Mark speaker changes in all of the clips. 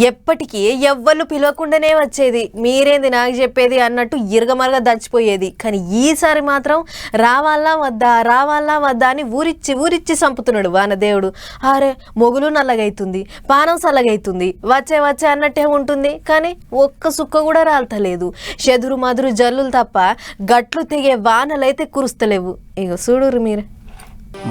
Speaker 1: ఎప్పటికీ ఎవ్వళ్ళు పిలవకుండానే వచ్చేది, మీరేంది నాకు చెప్పేది అన్నట్టు ఇరగమరగా దంచిపోయేది. కానీ ఈసారి మాత్రం రావాలా వద్దా అని ఊరిచ్చి చంపుతున్నాడు వానదేవుడు. అరే మొగులు నల్లగైతుంది, పానం చల్లగైతుంది, వచ్చే అన్నట్టే ఉంటుంది. కానీ ఒక్క సుక్క కూడా రాల్తలేదు. చెదురు మదురు జల్లులు తప్ప గట్లు తెగే వానలైతే కురుస్తలేవు. ఇగో చూడురు మీరు.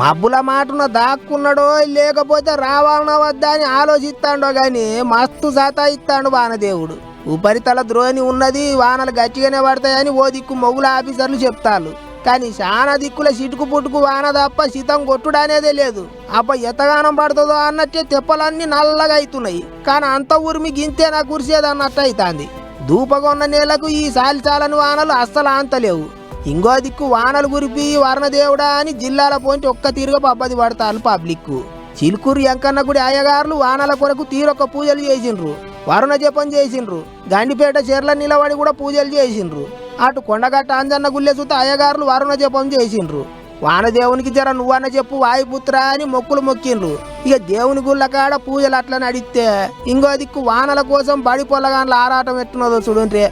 Speaker 2: మబ్బుల మాటన దాక్కున్నాడో లేకపోతే రావాలన్నా వద్దా అని ఆలోచిస్తాడో గాని మస్తు సతాయిస్తాడు వానదేవుడు. ఉపరితల ద్రోణి ఉన్నది, వానలు గట్టిగానే పడతాయని ఓ దిక్కు మొగుల ఆఫీసర్లు చెప్తారు. కానీ చాలా దిక్కుల చిటుకు పుట్టుకు వాన తప్ప శీతం కొట్టుడనేదే లేదు. అప్ప ఎత్తగానం పడుతుందో అన్నట్టే తెప్పలన్నీ నల్లగా అవుతున్నాయి. కానీ అంత ఊరిమి గింతే నా కురిసేది అన్నట్టు అవుతుంది. దూపగొన్న నేలకు ఈ సాలిచాలని వానలు అస్సలు ఆంతలేవు. ఇంకో దిక్కు వానలు కురిపి వర్ణదేవుడా అని జిల్లాల పోంచి ఒక్క తీరుగా పబ్బది పడతారు పబ్లిక్. చిలుకూరు ఎంకన్న గుడి అయ్యగారులు వానల కొరకు తీరొక్క పూజలు చేసిండ్రు, వరుణ జపం చేసిండ్రు. గండిపేట చెర్ల నిలబడి కూడా పూజలు చేసిండ్రు. అటు కొండగట్ట అంజన్న గుళ్ళె సుత అయ్యగారులు వరుణ జపం చేసిండ్రు. వానదేవునికి జర నువ్వన్న చెప్పు వాయుపుత్ర అని మొక్కులు మొక్కిండ్రు. ఇక దేవుని గుళ్ళ కాడ పూజలు అట్లా నడిస్తే ఇంకో దిక్కు వానల కోసం బడి పొల్లగాన్ల ఆరాటం ఎట్టున్నదో చూడండి.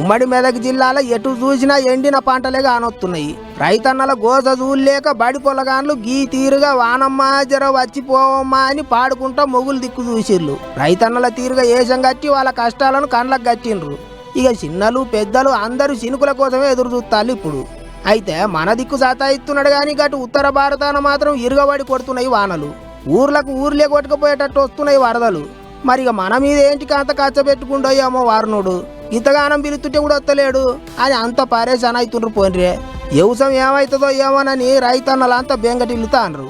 Speaker 2: ఉమ్మడి మెదక్ జిల్లాలో ఎటు చూసినా ఎండిన పంటలే కానొస్తున్నాయి. రైతన్నల గోస చూడలేక బడి పొలగాన్లు గీ తీరుగా వానమ్మ జర వచ్చిపోవమ్మా అని పాడుకుంటా మొగులు దిక్కు చూసిర్రు. రైతన్నల తీరుగా ఏషం కట్టి వాళ్ళ కష్టాలను కండ్లకు కట్టిండ్రు. ఇక చిన్నలు పెద్దలు అందరూ చినుకుల కోసమే ఎదురు చూస్తారు ఇప్పుడు. అయితే మన దిక్కు సతాయిస్తున్నాడు కానీ గటు ఉత్తర భారతాన మాత్రం ఇరుగబడి కొడుతున్నాయి వానలు. ఊర్లకు ఊర్లే కొట్టుకుపోయేటట్టు వస్తున్నాయి వరదలు. మరి ఇక మన మీద ఏంటికి అంత కచ్చబెట్టుకుండో ఏమో వారునుడు. ఇంతగానం పిలుతుంటే కూడా వస్తలేడు అని అంత పరేషాన్ అవుతుండ్రు పోన్రే. వ్యవసాయం ఏమవుతుందో ఏమోనని రైతన్నలంతా బెంగటిల్లుతా అనరు.